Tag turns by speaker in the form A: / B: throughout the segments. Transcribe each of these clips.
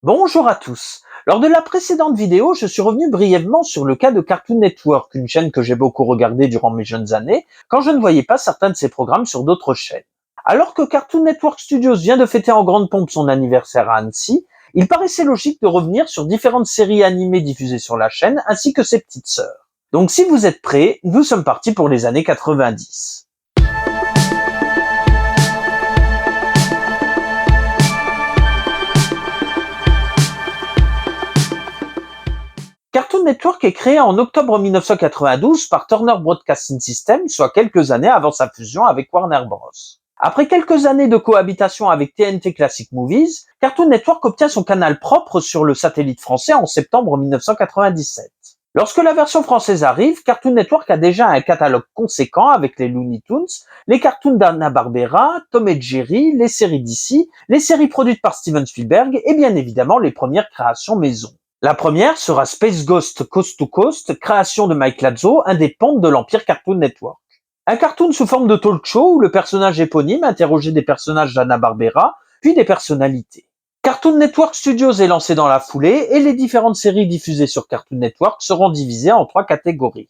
A: Bonjour à tous. Lors de la précédente vidéo, je suis revenu brièvement sur le cas de Cartoon Network, une chaîne que j'ai beaucoup regardée durant mes jeunes années, quand je ne voyais pas certains de ses programmes sur d'autres chaînes. Alors que Cartoon Network Studios vient de fêter en grande pompe son anniversaire à Annecy, il paraissait logique de revenir sur différentes séries animées diffusées sur la chaîne, ainsi que ses petites sœurs. Donc si vous êtes prêts, nous sommes partis pour les années 90. Cartoon Network est créé en octobre 1992 par Turner Broadcasting System, soit quelques années avant sa fusion avec Warner Bros. Après quelques années de cohabitation avec TNT Classic Movies, Cartoon Network obtient son canal propre sur le satellite français en septembre 1997. Lorsque la version française arrive, Cartoon Network a déjà un catalogue conséquent avec les Looney Tunes, les cartoons d'Hanna-Barbera, Tom et Jerry, les séries DC, les séries produites par Steven Spielberg et bien évidemment les premières créations maison. La première sera Space Ghost Coast to Coast, création de Mike Lazzo, un des pontes de l'empire Cartoon Network. Un cartoon sous forme de talk show où le personnage éponyme interrogeait des personnages d'Hanna-Barbera, puis des personnalités. Cartoon Network Studios est lancé dans la foulée et les différentes séries diffusées sur Cartoon Network seront divisées en 3 catégories.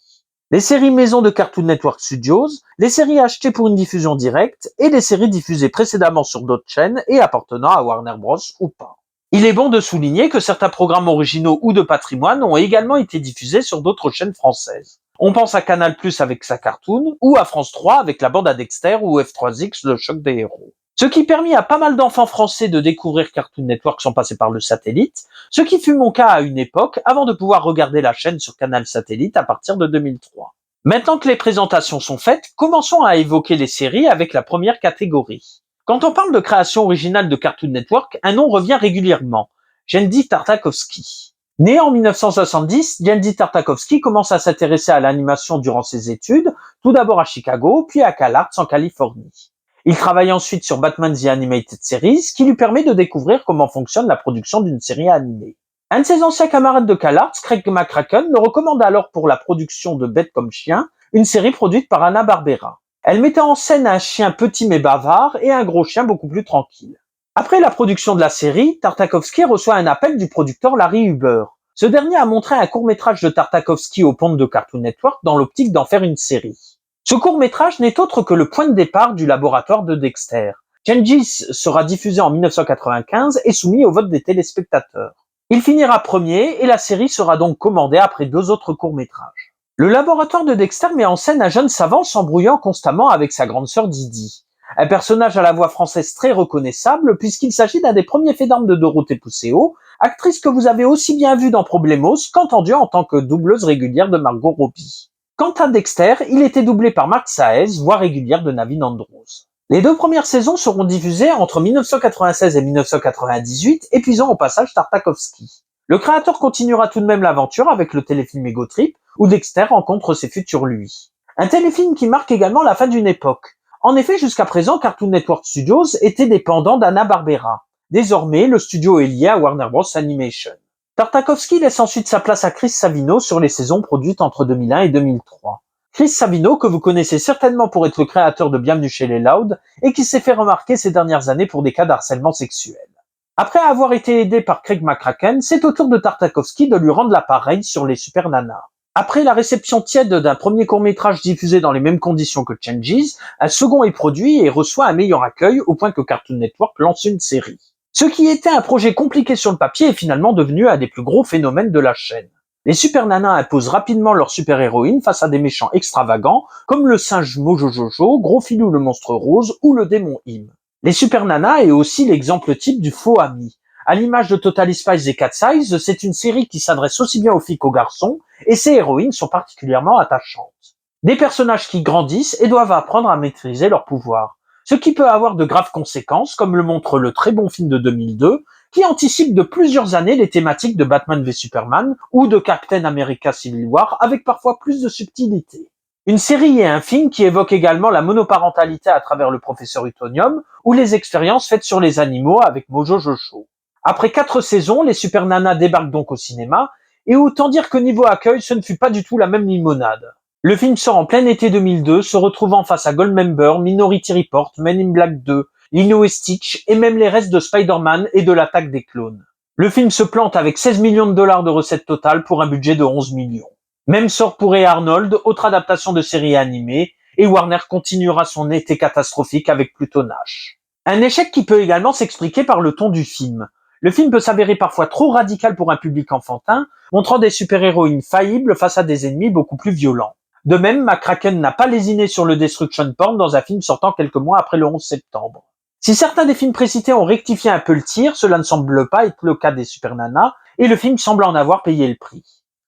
A: Les séries maison de Cartoon Network Studios, les séries achetées pour une diffusion directe et les séries diffusées précédemment sur d'autres chaînes et appartenant à Warner Bros. Ou pas. Il est bon de souligner que certains programmes originaux ou de patrimoine ont également été diffusés sur d'autres chaînes françaises. On pense à Canal+ avec sa cartoon, ou à France 3 avec la bande à Dexter ou F3X, le choc des héros. Ce qui permit à pas mal d'enfants français de découvrir Cartoon Network sans passer par le satellite, ce qui fut mon cas à une époque avant de pouvoir regarder la chaîne sur Canal Satellite à partir de 2003. Maintenant que les présentations sont faites, commençons à évoquer les séries avec la première catégorie. Quand on parle de création originale de Cartoon Network, un nom revient régulièrement, Genndy Tartakovsky. Né en 1970, Genndy Tartakovsky commence à s'intéresser à l'animation durant ses études, tout d'abord à Chicago, puis à CalArts en Californie. Il travaille ensuite sur Batman The Animated Series, qui lui permet de découvrir comment fonctionne la production d'une série animée. Un de ses anciens camarades de CalArts, Craig McCracken, le recommande alors pour la production de Bête comme chien, une série produite par Hanna-Barbera. Elle mettait en scène un chien petit mais bavard et un gros chien beaucoup plus tranquille. Après la production de la série, Tartakovsky reçoit un appel du producteur Larry Huber. Ce dernier a montré un court-métrage de Tartakovsky aux pontes de Cartoon Network dans l'optique d'en faire une série. Ce court-métrage n'est autre que le point de départ du laboratoire de Dexter. Gengis sera diffusé en 1995 et soumis au vote des téléspectateurs. Il finira premier et la série sera donc commandée après 2 autres courts-métrages. Le laboratoire de Dexter met en scène un jeune savant s'embrouillant constamment avec sa grande sœur Didi. Un personnage à la voix française très reconnaissable puisqu'il s'agit d'un des premiers faits d'armes de Dorothée Pousseau, actrice que vous avez aussi bien vue dans Problemos qu'entendue en tant que doubleuse régulière de Margot Robbie. Quant à Dexter, il était doublé par Marc Saez, voix régulière de Navin Andros. Les 2 premières saisons seront diffusées entre 1996 et 1998, épuisant au passage Tartakovsky. Le créateur continuera tout de même l'aventure avec le téléfilm Ego Trip, où Dexter rencontre ses futurs lui. Un téléfilm qui marque également la fin d'une époque. En effet, jusqu'à présent, Cartoon Network Studios était dépendant d'Hanna-Barbera. Désormais, le studio est lié à Warner Bros. Animation. Tartakovsky laisse ensuite sa place à Chris Savino sur les saisons produites entre 2001 et 2003. Chris Savino, que vous connaissez certainement pour être le créateur de Bienvenue chez les Loud, et qui s'est fait remarquer ces dernières années pour des cas d'harcèlement sexuel. Après avoir été aidé par Craig McCracken, c'est au tour de Tartakovsky de lui rendre l'appareil sur les Super Nanas. Après la réception tiède d'un premier court-métrage diffusé dans les mêmes conditions que Changes, un second est produit et reçoit un meilleur accueil au point que Cartoon Network lance une série. Ce qui était un projet compliqué sur le papier est finalement devenu un des plus gros phénomènes de la chaîne. Les Super Nanas imposent rapidement leur super-héroïne face à des méchants extravagants comme le singe Mojo Jojo, Gros Filou le monstre rose ou le démon Im. Les Super Nanas est aussi l'exemple type du faux ami. À l'image de Totally Spies et Cat Size, c'est une série qui s'adresse aussi bien aux filles qu'aux garçons, et ses héroïnes sont particulièrement attachantes. Des personnages qui grandissent et doivent apprendre à maîtriser leurs pouvoirs. Ce qui peut avoir de graves conséquences, comme le montre le très bon film de 2002, qui anticipe de plusieurs années les thématiques de Batman v Superman ou de Captain America Civil War, avec parfois plus de subtilité. Une série et un film qui évoquent également la monoparentalité à travers le professeur Utonium, ou les expériences faites sur les animaux avec Mojo Jojo. Après 4 saisons, les Super Nanas débarquent donc au cinéma, et autant dire que niveau accueil, ce ne fut pas du tout la même limonade. Le film sort en plein été 2002, se retrouvant face à Goldmember, Minority Report, Men in Black 2, Lilo et Stitch, et même les restes de Spider-Man et de l'attaque des clones. Le film se plante avec 16 millions de dollars de recettes totales pour un budget de 11 millions. Même sort pour Hey Arnold, autre adaptation de série animée, et Warner continuera son été catastrophique avec Pluto Nash. Un échec qui peut également s'expliquer par le ton du film. Le film peut s'avérer parfois trop radical pour un public enfantin, montrant des super-héroïnes faillibles face à des ennemis beaucoup plus violents. De même, McCracken n'a pas lésiné sur le destruction porn dans un film sortant quelques mois après le 11 septembre. Si certains des films précités ont rectifié un peu le tir, cela ne semble pas être le cas des Super Nanas, et le film semble en avoir payé le prix.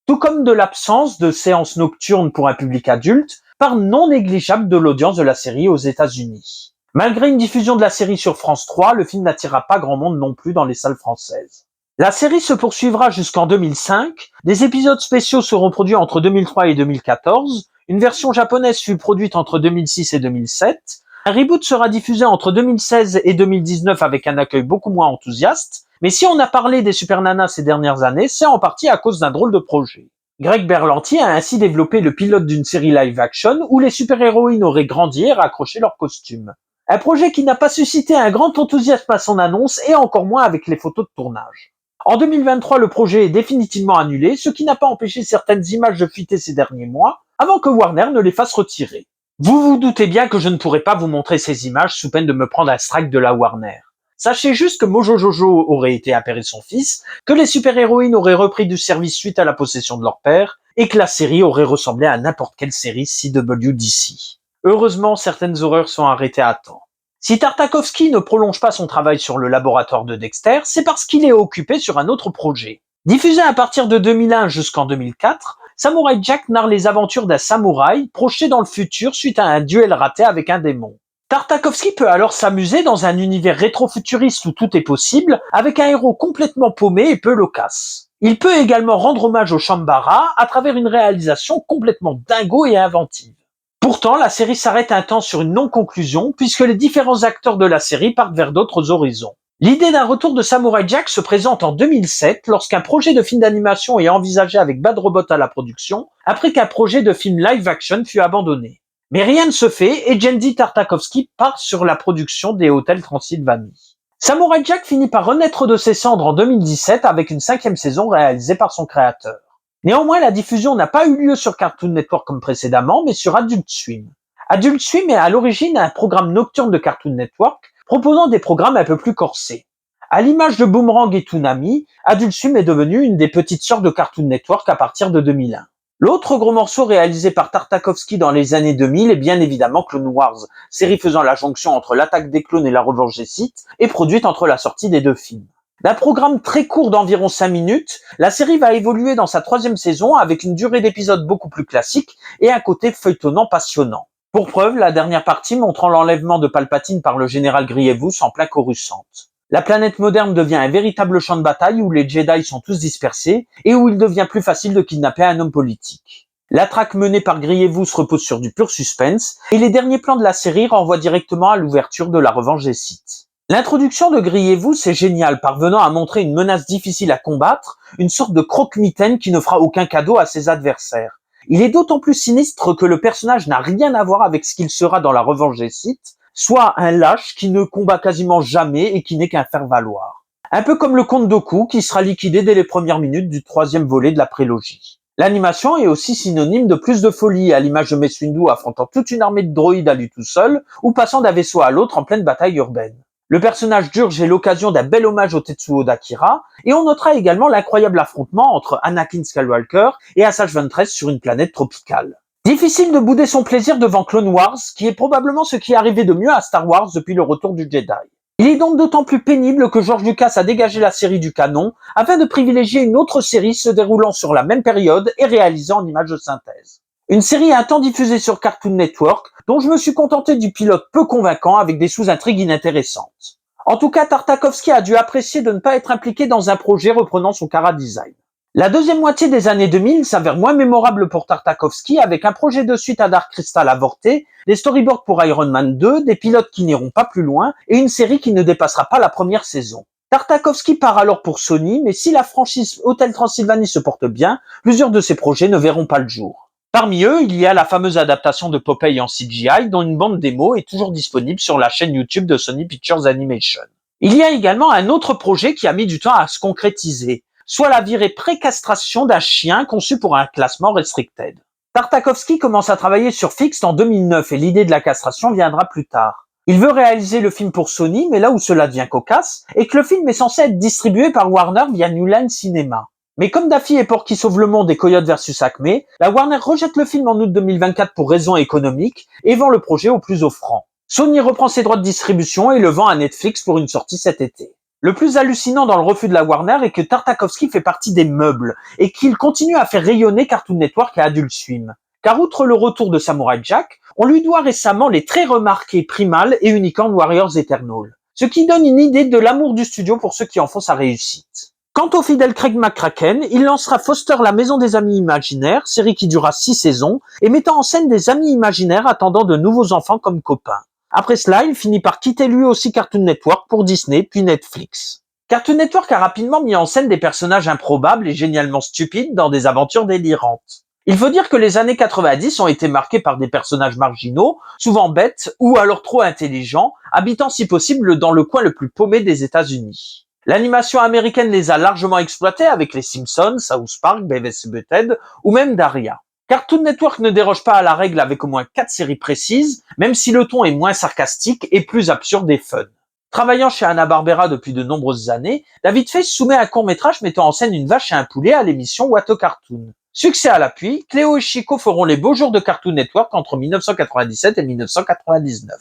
A: Tout comme de l'absence de séances nocturnes pour un public adulte, part non négligeable de l'audience de la série aux États-Unis. Malgré une diffusion de la série sur France 3, le film n'attira pas grand monde non plus dans les salles françaises. La série se poursuivra jusqu'en 2005, des épisodes spéciaux seront produits entre 2003 et 2014, une version japonaise fut produite entre 2006 et 2007, un reboot sera diffusé entre 2016 et 2019 avec un accueil beaucoup moins enthousiaste, mais si on a parlé des Super Nanas ces dernières années, c'est en partie à cause d'un drôle de projet. Greg Berlanti a ainsi développé le pilote d'une série live-action où les super-héroïnes auraient grandi et raccroché leurs costumes. Un projet qui n'a pas suscité un grand enthousiasme à son annonce et encore moins avec les photos de tournage. En 2023, le projet est définitivement annulé, ce qui n'a pas empêché certaines images de fuiter ces derniers mois, avant que Warner ne les fasse retirer. Vous vous doutez bien que je ne pourrai pas vous montrer ces images sous peine de me prendre un strike de la Warner. Sachez juste que Mojo Jojo aurait été un père et son fils, que les super-héroïnes auraient repris du service suite à la possession de leur père, et que la série aurait ressemblé à n'importe quelle série CW/DC. Heureusement, certaines horreurs sont arrêtées à temps. Si Tartakovsky ne prolonge pas son travail sur le laboratoire de Dexter, c'est parce qu'il est occupé sur un autre projet. Diffusé à partir de 2001 jusqu'en 2004, Samurai Jack narre les aventures d'un samouraï projeté dans le futur suite à un duel raté avec un démon. Tartakovsky peut alors s'amuser dans un univers rétro-futuriste où tout est possible, avec un héros complètement paumé et peu loquace. Il peut également rendre hommage au Shambhala à travers une réalisation complètement dingo et inventive. Pourtant, la série s'arrête un temps sur une non-conclusion puisque les différents acteurs de la série partent vers d'autres horizons. L'idée d'un retour de Samurai Jack se présente en 2007 lorsqu'un projet de film d'animation est envisagé avec Bad Robot à la production, après qu'un projet de film live-action fut abandonné. Mais rien ne se fait et Genndy Tartakovsky part sur la production des Hôtels Transylvanie. Samurai Jack finit par renaître de ses cendres en 2017 avec une 5e saison réalisée par son créateur. Néanmoins, la diffusion n'a pas eu lieu sur Cartoon Network comme précédemment, mais sur Adult Swim. Adult Swim est à l'origine un programme nocturne de Cartoon Network, proposant des programmes un peu plus corsés. À l'image de Boomerang et Toonami, Adult Swim est devenu une des petites sœurs de Cartoon Network à partir de 2001. L'autre gros morceau réalisé par Tartakovsky dans les années 2000 est bien évidemment Clone Wars, série faisant la jonction entre l'attaque des clones et la revanche des Sith, et produite entre la sortie des deux films. D'un programme très court d'environ 5 minutes, la série va évoluer dans sa 3e saison avec une durée d'épisodes beaucoup plus classique et un côté feuilletonnant passionnant. Pour preuve, la dernière partie montrant l'enlèvement de Palpatine par le général Grievous en plein Coruscant. La planète moderne devient un véritable champ de bataille où les Jedi sont tous dispersés et où il devient plus facile de kidnapper un homme politique. La traque menée par Grievous repose sur du pur suspense et les derniers plans de la série renvoient directement à l'ouverture de la revanche des Sith. L'introduction de Grievous est géniale, parvenant à montrer une menace difficile à combattre, une sorte de croque-mitaine qui ne fera aucun cadeau à ses adversaires. Il est d'autant plus sinistre que le personnage n'a rien à voir avec ce qu'il sera dans la revanche des Sith, soit un lâche qui ne combat quasiment jamais et qui n'est qu'un faire-valoir. Un peu comme le comte Dooku qui sera liquidé dès les premières minutes du 3e volet de la prélogie. L'animation est aussi synonyme de plus de folie, à l'image de Mace Windu affrontant toute une armée de droïdes à lui tout seul, ou passant d'un vaisseau à l'autre en pleine bataille urbaine. Le personnage d'Urge est l'occasion d'un bel hommage au Tetsuo d'Akira, et on notera également l'incroyable affrontement entre Anakin Skywalker et Asajj Ventress sur une planète tropicale. Difficile de bouder son plaisir devant Clone Wars, qui est probablement ce qui est arrivé de mieux à Star Wars depuis le retour du Jedi. Il est donc d'autant plus pénible que George Lucas a dégagé la série du canon, afin de privilégier une autre série se déroulant sur la même période et réalisée en images de synthèse. Une série un temps diffusée sur Cartoon Network, dont je me suis contenté du pilote peu convaincant avec des sous-intrigues inintéressantes. En tout cas, Tartakovsky a dû apprécier de ne pas être impliqué dans un projet reprenant son chara-design. La deuxième moitié des années 2000 s'avère moins mémorable pour Tartakovsky avec un projet de suite à Dark Crystal avorté, des storyboards pour Iron Man 2, des pilotes qui n'iront pas plus loin et une série qui ne dépassera pas la première saison. Tartakovsky part alors pour Sony, mais si la franchise Hôtel Transylvanie se porte bien, plusieurs de ses projets ne verront pas le jour. Parmi eux, il y a la fameuse adaptation de Popeye en CGI dont une bande démo est toujours disponible sur la chaîne YouTube de Sony Pictures Animation. Il y a également un autre projet qui a mis du temps à se concrétiser, soit la virée pré-castration d'un chien conçu pour un classement restricted. Tartakovsky commence à travailler sur Fixed en 2009 et l'idée de la castration viendra plus tard. Il veut réaliser le film pour Sony, mais là où cela devient cocasse, est que le film est censé être distribué par Warner via New Line Cinema. Mais comme Daffy et Porky sauvent le monde et Coyote vs Acme, la Warner rejette le film en août 2024 pour raisons économiques et vend le projet au plus offrant. Sony reprend ses droits de distribution et le vend à Netflix pour une sortie cet été. Le plus hallucinant dans le refus de la Warner est que Tartakovsky fait partie des meubles et qu'il continue à faire rayonner Cartoon Network et Adult Swim. Car outre le retour de Samurai Jack, on lui doit récemment les très remarqués Primal et Unicorn Warriors Eternal. Ce qui donne une idée de l'amour du studio pour ceux qui en font sa réussite. Quant au fidèle Craig McCracken, il lancera Foster la Maison des Amis Imaginaires, série qui durera 6 saisons, et mettant en scène des amis imaginaires attendant de nouveaux enfants comme copains. Après cela, il finit par quitter lui aussi Cartoon Network pour Disney puis Netflix. Cartoon Network a rapidement mis en scène des personnages improbables et génialement stupides dans des aventures délirantes. Il faut dire que les années 90 ont été marquées par des personnages marginaux, souvent bêtes ou alors trop intelligents, habitant si possible dans le coin le plus paumé des États-Unis. L'animation américaine les a largement exploités avec les Simpsons, South Park, Beavis et Butthead ou même Daria. Cartoon Network ne déroge pas à la règle avec au moins 4 séries précises, même si le ton est moins sarcastique et plus absurde et fun. Travaillant chez Hanna-Barbera depuis de nombreuses années, David Face soumet un court-métrage mettant en scène une vache et un poulet à l'émission What a Cartoon. Succès à l'appui, Cléo et Chico feront les beaux jours de Cartoon Network entre 1997 et 1999.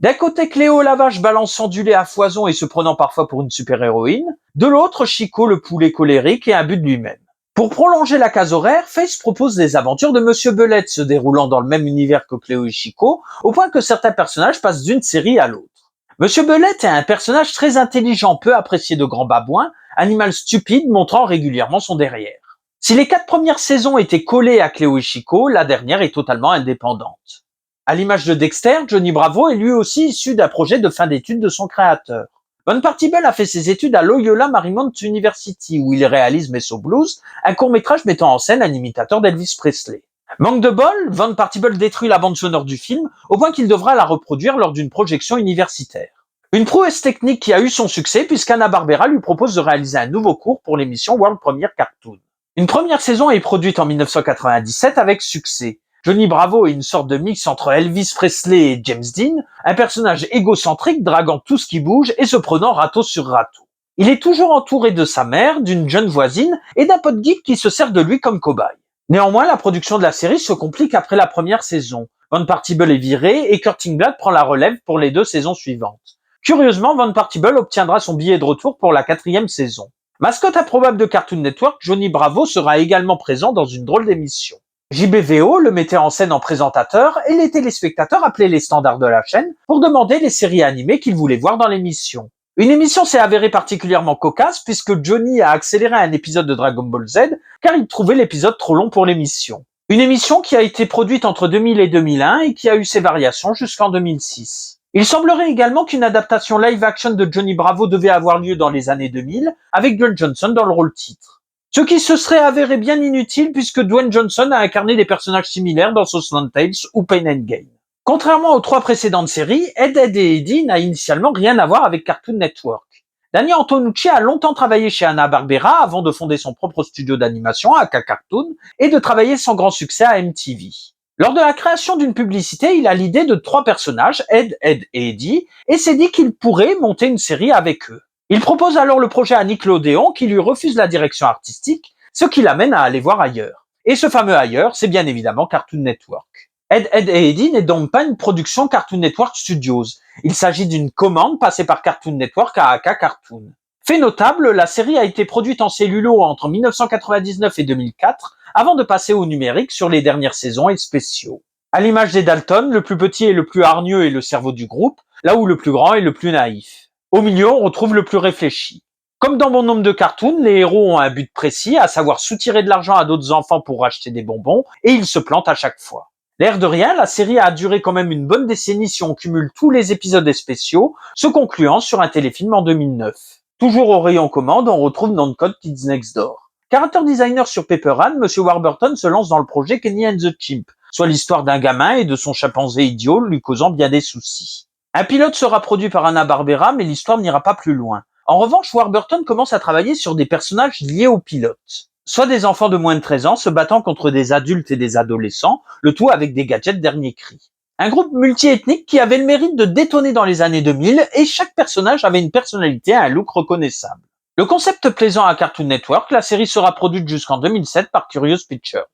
A: D'un côté, Cléo la vache balançant du lait à foison et se prenant parfois pour une super-héroïne, de l'autre, Chico le poulet colérique et imbu de lui-même. Pour prolonger la case horaire, Face propose des aventures de Monsieur Belette se déroulant dans le même univers que Cléo et Chico, au point que certains personnages passent d'une série à l'autre. Monsieur Belette est un personnage très intelligent, peu apprécié de grands babouins, animal stupide montrant régulièrement son derrière. Si les 4 premières saisons étaient collées à Cléo et Chico, la dernière est totalement indépendante. À l'image de Dexter, Johnny Bravo est lui aussi issu d'un projet de fin d'études de son créateur. Von Partible a fait ses études à Loyola Marymount University, où il réalise Meso Blues, un court-métrage mettant en scène un imitateur d'Elvis Presley. Manque de bol, Von Partible détruit la bande sonore du film, au point qu'il devra la reproduire lors d'une projection universitaire. Une prouesse technique qui a eu son succès puisqu'Hanna-Barbera lui propose de réaliser un nouveau cours pour l'émission World Premiere Cartoon. Une première saison est produite en 1997 avec succès. Johnny Bravo est une sorte de mix entre Elvis Presley et James Dean, un personnage égocentrique draguant tout ce qui bouge et se prenant râteau sur râteau. Il est toujours entouré de sa mère, d'une jeune voisine et d'un pote geek qui se sert de lui comme cobaye. Néanmoins, la production de la série se complique après la première saison. Von Partible est viré et Kurt Ingblad prend la relève pour les 2 saisons suivantes. Curieusement, Von Partible obtiendra son billet de retour pour la 4e saison. Mascotte improbable de Cartoon Network, Johnny Bravo sera également présent dans une drôle d'émission. JBVO le mettait en scène en présentateur et les téléspectateurs appelaient les standards de la chaîne pour demander les séries animées qu'ils voulaient voir dans l'émission. Une émission s'est avérée particulièrement cocasse puisque Johnny a accéléré un épisode de Dragon Ball Z car il trouvait l'épisode trop long pour l'émission. Une émission qui a été produite entre 2000 et 2001 et qui a eu ses variations jusqu'en 2006. Il semblerait également qu'une adaptation live-action de Johnny Bravo devait avoir lieu dans les années 2000 avec Dwayne Johnson dans le rôle titre. Ce qui se serait avéré bien inutile puisque Dwayne Johnson a incarné des personnages similaires dans Southland Tales ou Pain and Gain. Contrairement aux 3 précédentes séries, Ed, Edd et Eddy n'a initialement rien à voir avec Cartoon Network. Danny Antonucci a longtemps travaillé chez Hanna-Barbera avant de fonder son propre studio d'animation, aka Cartoon, et de travailler sans grand succès à MTV. Lors de la création d'une publicité, il a l'idée de 3 personnages, Ed, Edd et Eddy, et s'est dit qu'il pourrait monter une série avec eux. Il propose alors le projet à Nickelodeon qui lui refuse la direction artistique, ce qui l'amène à aller voir ailleurs. Et ce fameux ailleurs, c'est bien évidemment Cartoon Network. Ed, Edd et Eddy n'est donc pas une production Cartoon Network Studios. Il s'agit d'une commande passée par Cartoon Network à aka Cartoon. Fait notable, la série a été produite en cellulo entre 1999 et 2004, avant de passer au numérique sur les dernières saisons et spéciaux. À l'image des Dalton, le plus petit et le plus hargneux est le cerveau du groupe, là où le plus grand est le plus naïf. Au milieu, on retrouve le plus réfléchi. Comme dans bon nombre de cartoons, les héros ont un but précis, à savoir soutirer de l'argent à d'autres enfants pour acheter des bonbons, et ils se plantent à chaque fois. L'air de rien, la série a duré quand même une bonne décennie si on cumule tous les épisodes et spéciaux, se concluant sur un téléfilm en 2009. Toujours au rayon commande, on retrouve Non-Code Kids Next Door. Character designer sur Pepper Ann, Monsieur Warburton se lance dans le projet Kenny and the Chimp, soit l'histoire d'un gamin et de son chimpanzé idiot lui causant bien des soucis. Un pilote sera produit par Hanna-Barbera, mais l'histoire n'ira pas plus loin. En revanche, Warburton commence à travailler sur des personnages liés aux pilotes. Soit des enfants de moins de 13 ans se battant contre des adultes et des adolescents, le tout avec des gadgets dernier cri. Un groupe multiethnique qui avait le mérite de détonner dans les années 2000 et chaque personnage avait une personnalité et un look reconnaissable. Le concept plaisant à Cartoon Network, la série sera produite jusqu'en 2007 par Curious Pictures.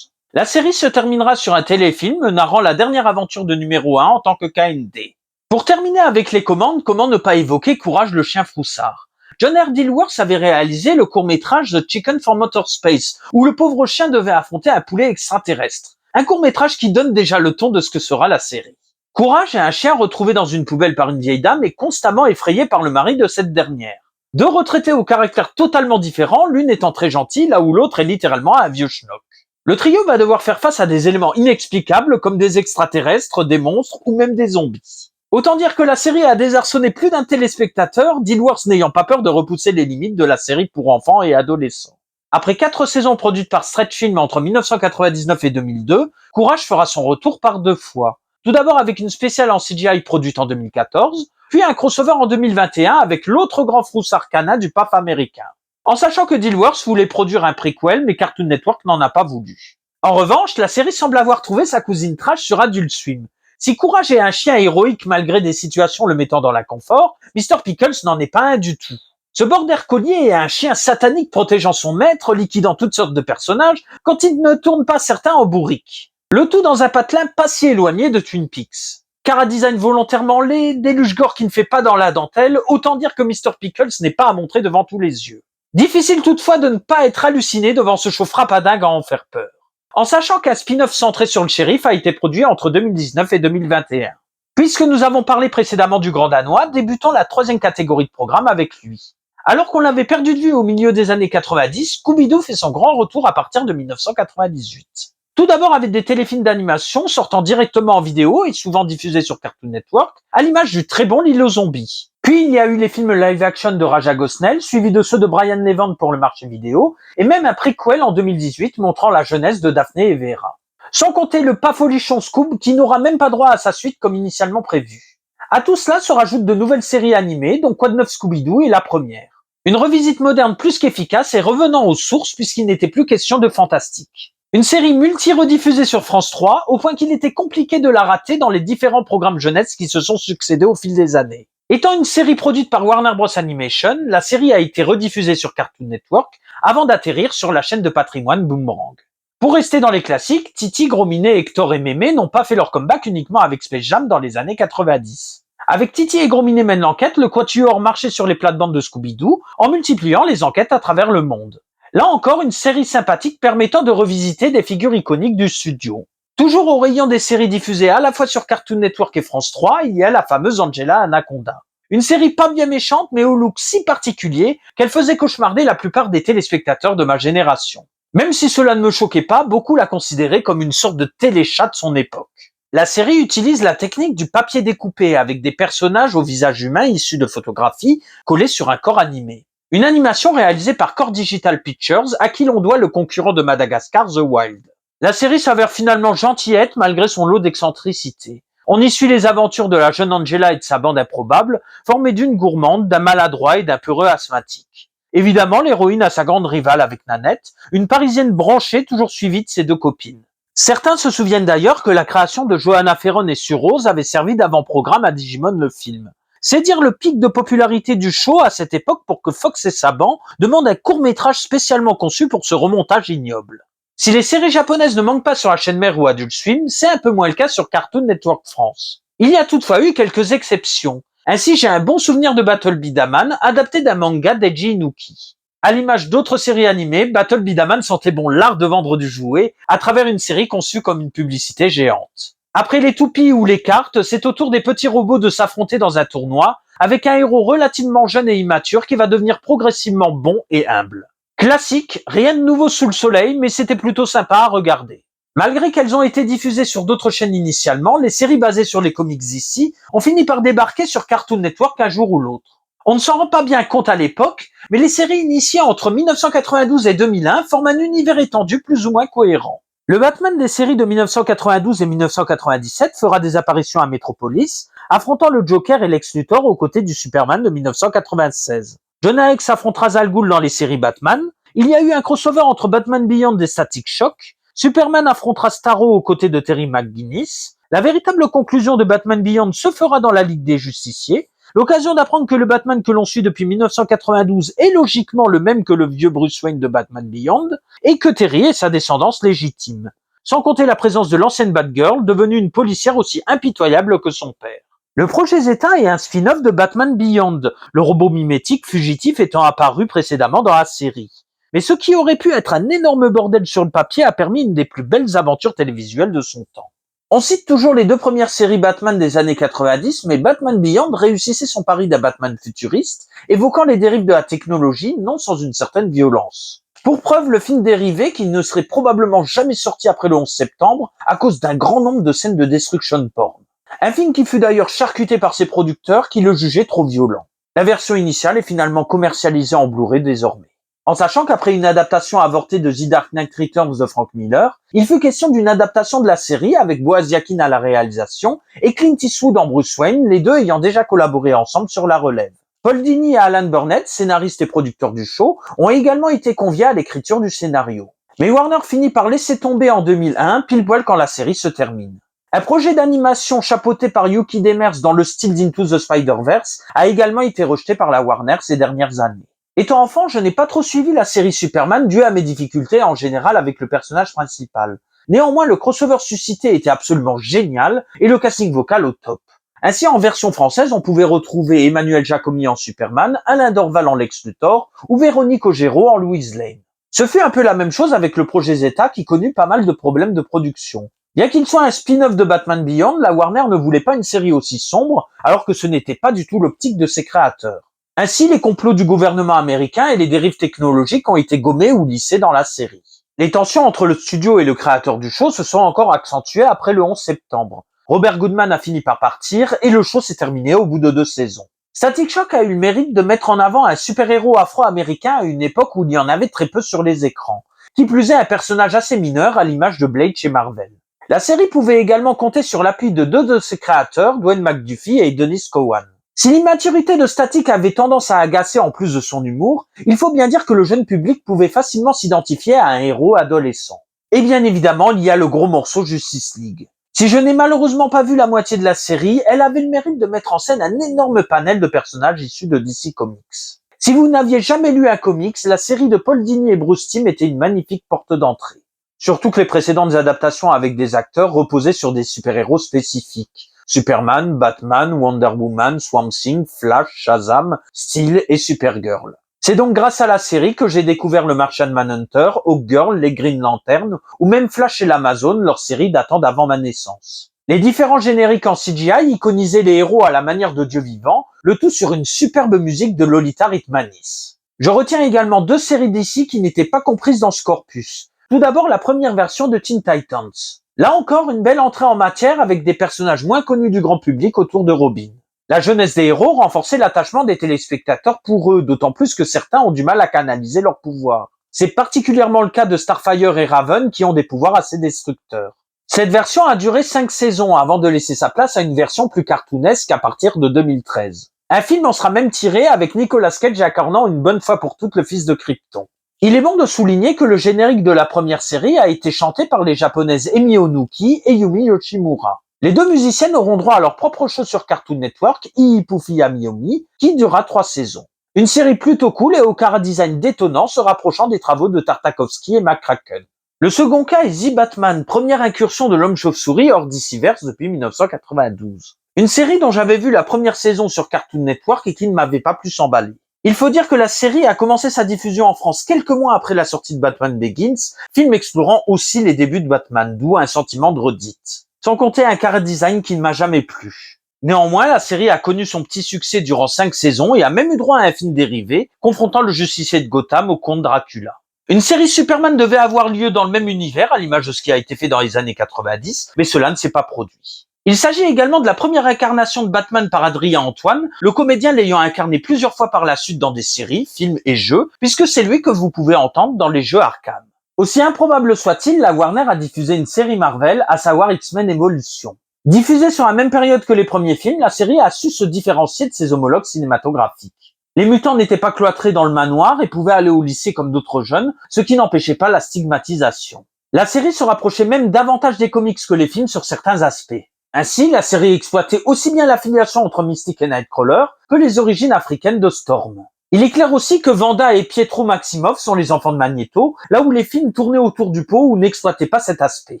A: La série se terminera sur un téléfilm narrant la dernière aventure de numéro 1 en tant que KND. Pour terminer avec les commandes, comment ne pas évoquer Courage le chien froussard. John R. Dilworth avait réalisé le court-métrage The Chicken for Motor Space, où le pauvre chien devait affronter un poulet extraterrestre. Un court-métrage qui donne déjà le ton de ce que sera la série. Courage est un chien retrouvé dans une poubelle par une vieille dame et constamment effrayé par le mari de cette dernière. Deux retraités au caractère totalement différent, l'une étant très gentille, là où l'autre est littéralement un vieux schnock. Le trio va devoir faire face à des éléments inexplicables comme des extraterrestres, des monstres ou même des zombies. Autant dire que la série a désarçonné plus d'un téléspectateur, Dilworth n'ayant pas peur de repousser les limites de la série pour enfants et adolescents. Après 4 saisons produites par Stretch Film entre 1999 et 2002, Courage fera son retour par 2 fois. Tout d'abord avec une spéciale en CGI produite en 2014, puis un crossover en 2021 avec l'autre grand froussard canin du PAF américain. En sachant que Dilworth voulait produire un prequel, mais Cartoon Network n'en a pas voulu. En revanche, la série semble avoir trouvé sa cousine trash sur Adult Swim. Si Courage est un chien héroïque malgré des situations le mettant dans l'inconfort, Mr. Pickles n'en est pas un du tout. Ce border collie est un chien satanique protégeant son maître, liquidant toutes sortes de personnages quand il ne tourne pas certains en bourrique. Le tout dans un patelin pas si éloigné de Twin Peaks. Cara design volontairement laid, déluge gore qui ne fait pas dans la dentelle, autant dire que Mr. Pickles n'est pas à montrer devant tous les yeux. Difficile toutefois de ne pas être halluciné devant ce show frappadingue à en faire peur. En sachant qu'un spin-off centré sur le shérif a été produit entre 2019 et 2021. Puisque nous avons parlé précédemment du Grand Danois, débutons la 3e catégorie de programme avec lui. Alors qu'on l'avait perdu de vue au milieu des années 90, Scooby-Doo fait son grand retour à partir de 1998. Tout d'abord avec des téléfilms d'animation sortant directement en vidéo et souvent diffusés sur Cartoon Network, à l'image du très bon L'île aux zombies. Puis il y a eu les films live-action de Raja Gosnell, suivis de ceux de Brian Levant pour le marché vidéo, et même un prequel en 2018 montrant la jeunesse de Daphné et Vera. Sans compter le pas folichon Scoob qui n'aura même pas droit à sa suite comme initialement prévu. À tout cela se rajoutent de nouvelles séries animées, dont Quoi de neuf Scooby-Doo est la première. Une revisite moderne plus qu'efficace et revenant aux sources puisqu'il n'était plus question de fantastique. Une série multi-rediffusée sur France 3, au point qu'il était compliqué de la rater dans les différents programmes jeunesse qui se sont succédés au fil des années. Étant une série produite par Warner Bros Animation, la série a été rediffusée sur Cartoon Network avant d'atterrir sur la chaîne de patrimoine Boomerang. Pour rester dans les classiques, Titi, Gros Minet, Hector et Mémé n'ont pas fait leur comeback uniquement avec Space Jam dans les années 90. Avec Titi et Gros Minet mènent l'enquête, le quatuor marchait sur les plates-bandes de Scooby-Doo en multipliant les enquêtes à travers le monde. Là encore, une série sympathique permettant de revisiter des figures iconiques du studio. Toujours au rayon des séries diffusées à la fois sur Cartoon Network et France 3, il y a la fameuse Angela Anaconda. Une série pas bien méchante mais au look si particulier qu'elle faisait cauchemarder la plupart des téléspectateurs de ma génération. Même si cela ne me choquait pas, beaucoup la considéraient comme une sorte de téléchat de son époque. La série utilise la technique du papier découpé avec des personnages au visage humain issus de photographies collés sur un corps animé. Une animation réalisée par Core Digital Pictures, à qui l'on doit le concurrent de Madagascar, The Wild. La série s'avère finalement gentillette malgré son lot d'excentricité. On y suit les aventures de la jeune Angela et de sa bande improbable, formée d'une gourmande, d'un maladroit et d'un peureux asthmatique. Évidemment, l'héroïne a sa grande rivale avec Nanette, une parisienne branchée toujours suivie de ses 2 copines. Certains se souviennent d'ailleurs que la création de Johanna Ferron et Surrose avait servi d'avant-programme à Digimon le film. C'est dire le pic de popularité du show à cette époque pour que Fox et Saban demandent un court-métrage spécialement conçu pour ce remontage ignoble. Si les séries japonaises ne manquent pas sur la chaîne mère ou Adult Swim, c'est un peu moins le cas sur Cartoon Network France. Il y a toutefois eu quelques exceptions. Ainsi, j'ai un bon souvenir de Battle Bidaman, adapté d'un manga d'Eiji Inuki. À l'image d'autres séries animées, Battle Bidaman sentait bon l'art de vendre du jouet à travers une série conçue comme une publicité géante. Après les toupies ou les cartes, c'est au tour des petits robots de s'affronter dans un tournoi, avec un héros relativement jeune et immature qui va devenir progressivement bon et humble. Classique, rien de nouveau sous le soleil, mais c'était plutôt sympa à regarder. Malgré qu'elles ont été diffusées sur d'autres chaînes initialement, les séries basées sur les comics ici ont fini par débarquer sur Cartoon Network un jour ou l'autre. On ne s'en rend pas bien compte à l'époque, mais les séries initiées entre 1992 et 2001 forment un univers étendu plus ou moins cohérent. Le Batman des séries de 1992 et 1997 fera des apparitions à Metropolis, affrontant le Joker et Lex Luthor aux côtés du Superman de 1996. Jonah Hex affrontera Al Ghul dans les séries Batman. Il y a eu un crossover entre Batman Beyond et Static Shock. Superman affrontera Starro aux côtés de Terry McGinnis. La véritable conclusion de Batman Beyond se fera dans la Ligue des Justiciers. L'occasion d'apprendre que le Batman que l'on suit depuis 1992 est logiquement le même que le vieux Bruce Wayne de Batman Beyond, et que Terry est sa descendance légitime. Sans compter la présence de l'ancienne Batgirl, devenue une policière aussi impitoyable que son père. Le projet Zeta est un spin-off de Batman Beyond, le robot mimétique fugitif étant apparu précédemment dans la série. Mais ce qui aurait pu être un énorme bordel sur le papier a permis une des plus belles aventures télévisuelles de son temps. On cite toujours les deux premières séries Batman des années 90, mais Batman Beyond réussissait son pari d'un Batman futuriste, évoquant les dérives de la technologie, non sans une certaine violence. Pour preuve, le film dérivé, qui ne serait probablement jamais sorti après le 11 septembre, à cause d'un grand nombre de scènes de destruction porn. Un film qui fut d'ailleurs charcuté par ses producteurs, qui le jugeaient trop violent. La version initiale est finalement commercialisée en Blu-ray désormais. En sachant qu'après une adaptation avortée de The Dark Knight Returns de Frank Miller, il fut question d'une adaptation de la série avec Boaz Yakin à la réalisation et Clint Eastwood en Bruce Wayne, les deux ayant déjà collaboré ensemble sur la relève. Paul Dini et Alan Burnett, scénaristes et producteurs du show, ont également été conviés à l'écriture du scénario. Mais Warner finit par laisser tomber en 2001, pile poil quand la série se termine. Un projet d'animation chapeauté par Yuki Demers dans le style d'Into the Spider-Verse a également été rejeté par la Warner ces dernières années. Étant enfant, je n'ai pas trop suivi la série Superman dû à mes difficultés en général avec le personnage principal. Néanmoins, le crossover suscité était absolument génial et le casting vocal au top. Ainsi, en version française, on pouvait retrouver Emmanuel Giacomi en Superman, Alain Dorval en Lex Luthor ou Véronique Augereau en Lois Lane. Ce fut un peu la même chose avec le projet Zeta qui connut pas mal de problèmes de production. Bien qu'il soit un spin-off de Batman Beyond, la Warner ne voulait pas une série aussi sombre alors que ce n'était pas du tout l'optique de ses créateurs. Ainsi, les complots du gouvernement américain et les dérives technologiques ont été gommés ou lissés dans la série. Les tensions entre le studio et le créateur du show se sont encore accentuées après le 11 septembre. Robert Goodman a fini par partir et le show s'est terminé au bout de 2 saisons. Static Shock a eu le mérite de mettre en avant un super-héros afro-américain à une époque où il y en avait très peu sur les écrans. Qui plus est, un personnage assez mineur à l'image de Blade chez Marvel. La série pouvait également compter sur l'appui de 2 de ses créateurs, Dwayne McDuffie et Dennis Cowan. Si l'immaturité de Static avait tendance à agacer en plus de son humour, il faut bien dire que le jeune public pouvait facilement s'identifier à un héros adolescent. Et bien évidemment, il y a le gros morceau Justice League. Si je n'ai malheureusement pas vu la moitié de la série, elle avait le mérite de mettre en scène un énorme panel de personnages issus de DC Comics. Si vous n'aviez jamais lu un comics, la série de Paul Dini et Bruce Timm était une magnifique porte d'entrée. Surtout que les précédentes adaptations avec des acteurs reposaient sur des super-héros spécifiques. Superman, Batman, Wonder Woman, Swamp Thing, Flash, Shazam, Steel et Supergirl. C'est donc grâce à la série que j'ai découvert le Martian Manhunter, Hawkgirl, les Green Lantern, ou même Flash et l'Amazon, leur série datant d'avant ma naissance. Les différents génériques en CGI iconisaient les héros à la manière de dieux vivants, le tout sur une superbe musique de Lolita Ritmanis. Je retiens également 2 séries d'ici qui n'étaient pas comprises dans ce corpus. Tout d'abord, la première version de Teen Titans. Là encore, une belle entrée en matière avec des personnages moins connus du grand public autour de Robin. La jeunesse des héros renforçait l'attachement des téléspectateurs pour eux, d'autant plus que certains ont du mal à canaliser leurs pouvoirs. C'est particulièrement le cas de Starfire et Raven qui ont des pouvoirs assez destructeurs. Cette version a duré 5 saisons avant de laisser sa place à une version plus cartoonesque à partir de 2013. Un film en sera même tiré avec Nicolas Cage incarnant une bonne fois pour toutes le fils de Krypton. Il est bon de souligner que le générique de la première série a été chanté par les japonaises Emi Onuki et Yumi Yoshimura. Les 2 musiciennes auront droit à leur propre show sur Cartoon Network, Iipufi Amiyomi, qui durera 3 saisons. Une série plutôt cool et au chara-design détonnant se rapprochant des travaux de Tartakovsky et McCracken. Le second cas est The Batman, première incursion de l'homme chauve-souris hors DCverse depuis 1992. Une série dont j'avais vu la première saison sur Cartoon Network et qui ne m'avait pas plus emballé. Il faut dire que la série a commencé sa diffusion en France quelques mois après la sortie de Batman Begins, film explorant aussi les débuts de Batman, d'où un sentiment de redite. Sans compter un chara-design qui ne m'a jamais plu. Néanmoins, la série a connu son petit succès durant 5 saisons et a même eu droit à un film dérivé, confrontant le justicier de Gotham au comte Dracula. Une série Superman devait avoir lieu dans le même univers, à l'image de ce qui a été fait dans les années 90, mais cela ne s'est pas produit. Il s'agit également de la première incarnation de Batman par Adrien Antoine, le comédien l'ayant incarné plusieurs fois par la suite dans des séries, films et jeux, puisque c'est lui que vous pouvez entendre dans les jeux Arkham. Aussi improbable soit-il, la Warner a diffusé une série Marvel, à savoir X-Men Evolution. Diffusée sur la même période que les premiers films, la série a su se différencier de ses homologues cinématographiques. Les mutants n'étaient pas cloîtrés dans le manoir et pouvaient aller au lycée comme d'autres jeunes, ce qui n'empêchait pas la stigmatisation. La série se rapprochait même davantage des comics que les films sur certains aspects. Ainsi, la série exploitait aussi bien l'affiliation entre Mystique et Nightcrawler que les origines africaines de Storm. Il est clair aussi que Wanda et Pietro Maximoff sont les enfants de Magneto, là où les films tournaient autour du pot ou n'exploitaient pas cet aspect.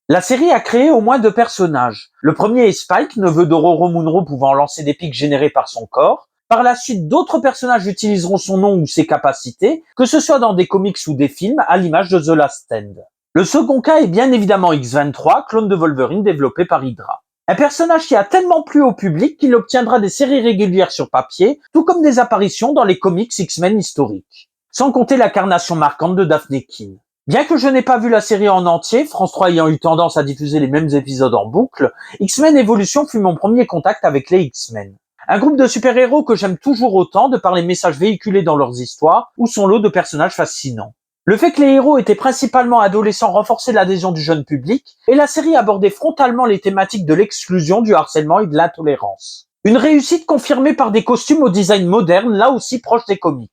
A: La série a créé au moins 2 personnages. Le premier est Spike, neveu d'Ororo Munro pouvant lancer des pics générés par son corps. Par la suite, d'autres personnages utiliseront son nom ou ses capacités, que ce soit dans des comics ou des films, à l'image de The Last Stand. Le second cas est bien évidemment X-23, clone de Wolverine développé par Hydra. Un personnage qui a tellement plu au public qu'il obtiendra des séries régulières sur papier, tout comme des apparitions dans les comics X-Men historiques. Sans compter l'incarnation marquante de Daphne Keane. Bien que je n'ai pas vu la série en entier, France 3 ayant eu tendance à diffuser les mêmes épisodes en boucle, X-Men Evolution fut mon premier contact avec les X-Men. Un groupe de super-héros que j'aime toujours autant de par les messages véhiculés dans leurs histoires ou son lot de personnages fascinants. Le fait que les héros étaient principalement adolescents renforçait l'adhésion du jeune public, et la série abordait frontalement les thématiques de l'exclusion, du harcèlement et de l'intolérance. Une réussite confirmée par des costumes au design moderne, là aussi proche des comics.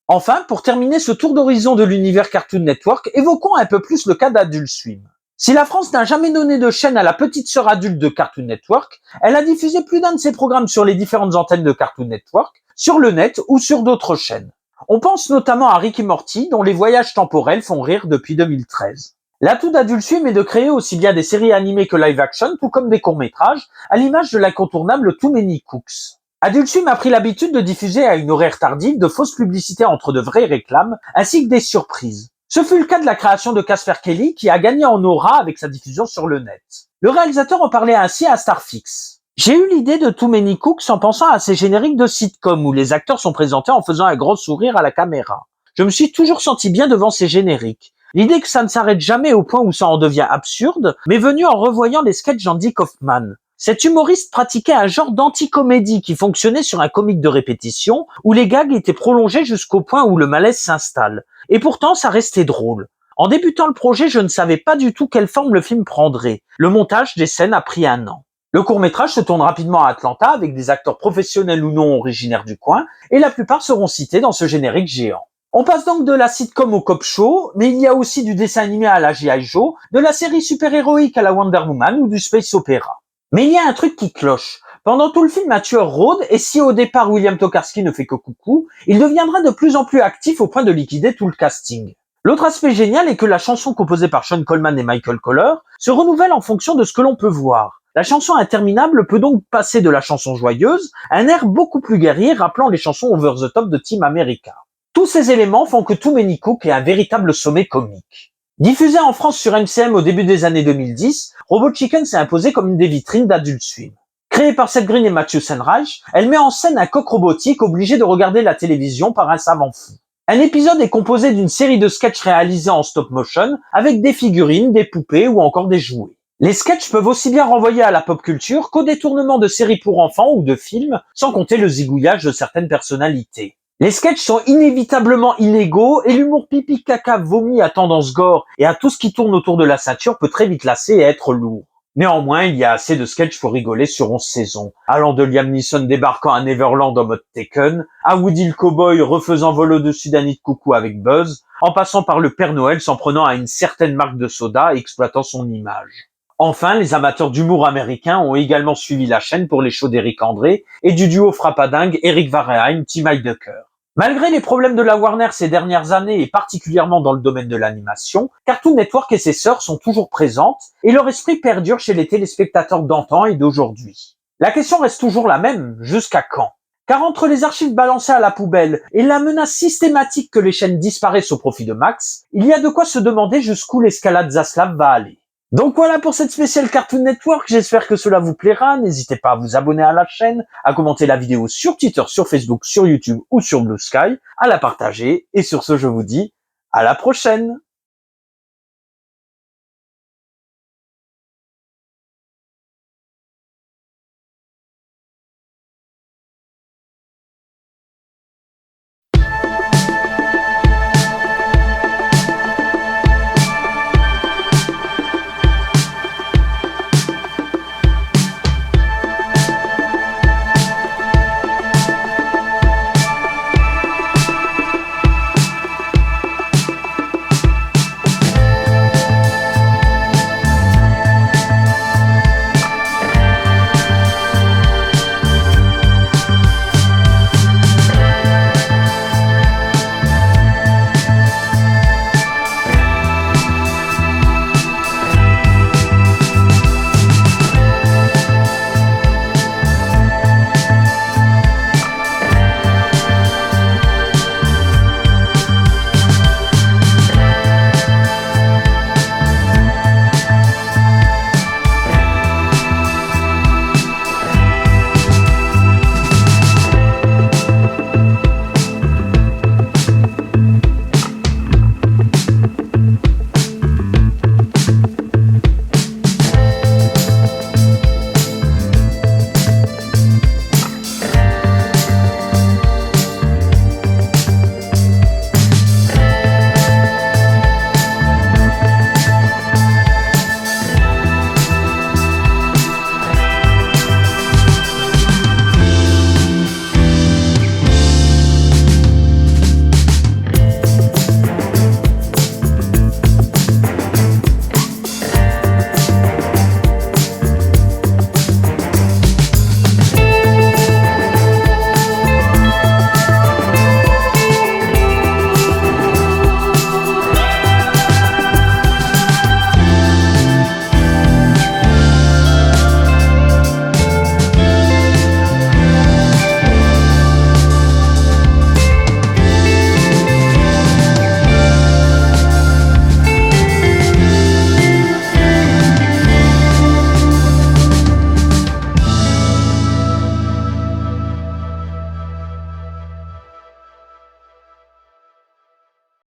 A: Enfin, pour terminer ce tour d'horizon de l'univers Cartoon Network, évoquons un peu plus le cas d'Adult Swim. Si la France n'a jamais donné de chaîne à la petite sœur adulte de Cartoon Network, elle a diffusé plus d'un de ses programmes sur les différentes antennes de Cartoon Network, sur le net ou sur d'autres chaînes. On pense notamment à Rick et Morty, dont les voyages temporels font rire depuis 2013. L'atout d'Adult Swim est de créer aussi bien des séries animées que live-action, tout comme des courts-métrages, à l'image de l'incontournable Too Many Cooks. Adult Swim a pris l'habitude de diffuser à une horaire tardive de fausses publicités entre de vraies réclames, ainsi que des surprises. Ce fut le cas de la création de Casper Kelly, qui a gagné en aura avec sa diffusion sur le net. Le réalisateur en parlait ainsi à Starfix. J'ai eu l'idée de Too Many Cooks en pensant à ces génériques de sitcom où les acteurs sont présentés en faisant un gros sourire à la caméra. Je me suis toujours senti bien devant ces génériques. L'idée que ça ne s'arrête jamais au point où ça en devient absurde m'est venue en revoyant les sketchs d'Andy Kaufman. Cet humoriste pratiquait un genre d'anti-comédie qui fonctionnait sur un comique de répétition où les gags étaient prolongés jusqu'au point où le malaise s'installe. Et pourtant, ça restait drôle. En débutant le projet, je ne savais pas du tout quelle forme le film prendrait. Le montage des scènes a pris 1 an. Le court-métrage se tourne rapidement à Atlanta avec des acteurs professionnels ou non originaires du coin, et la plupart seront cités dans ce générique géant. On passe donc de la sitcom au cop show, mais il y a aussi du dessin animé à la G.I. Joe, de la série super-héroïque à la Wonder Woman ou du space opéra. Mais il y a un truc qui cloche. Pendant tout le film, un tueur rôde, et si au départ William Tokarski ne fait que coucou, il deviendra de plus en plus actif au point de liquider tout le casting. L'autre aspect génial est que la chanson composée par Sean Coleman et Michael Koller se renouvelle en fonction de ce que l'on peut voir. La chanson interminable peut donc passer de la chanson joyeuse à un air beaucoup plus guerrier rappelant les chansons over the top de Team America. Tous ces éléments font que Too Many Cooks est un véritable sommet comique. Diffusée en France sur MCM au début des années 2010, Robot Chicken s'est imposée comme une des vitrines d'Adult Swim. Créée par Seth Green et Matthew Senreich, elle met en scène un coq robotique obligé de regarder la télévision par un savant fou. Un épisode est composé d'une série de sketchs réalisés en stop motion avec des figurines, des poupées ou encore des jouets. Les sketchs peuvent aussi bien renvoyer à la pop culture qu'au détournement de séries pour enfants ou de films, sans compter le zigouillage de certaines personnalités. Les sketchs sont inévitablement inégaux et l'humour pipi caca vomi à tendance gore et à tout ce qui tourne autour de la ceinture peut très vite lasser et être lourd. Néanmoins, il y a assez de sketchs pour rigoler sur 11 saisons, allant de Liam Neeson débarquant à Neverland en mode Taken, à Woody le cowboy refaisant vol au-dessus d'un nid de coucou avec Buzz, en passant par le Père Noël s'en prenant à une certaine marque de soda et exploitant son image. Enfin, les amateurs d'humour américain ont également suivi la chaîne pour les shows d'Éric André et du duo frappadingue Eric Wareheim, Tim Heidecker. Malgré les problèmes de la Warner ces dernières années et particulièrement dans le domaine de l'animation, Cartoon Network et ses sœurs sont toujours présentes et leur esprit perdure chez les téléspectateurs d'antan et d'aujourd'hui. La question reste toujours la même, jusqu'à quand? Car entre les archives balancées à la poubelle et la menace systématique que les chaînes disparaissent au profit de Max, il y a de quoi se demander jusqu'où l'escalade Zaslav va aller. Donc voilà pour cette spéciale Cartoon Network, j'espère que cela vous plaira, n'hésitez pas à vous abonner à la chaîne, à commenter la vidéo sur Twitter, sur Facebook, sur YouTube ou sur Blue Sky, à la partager, et sur ce je vous dis à la prochaine.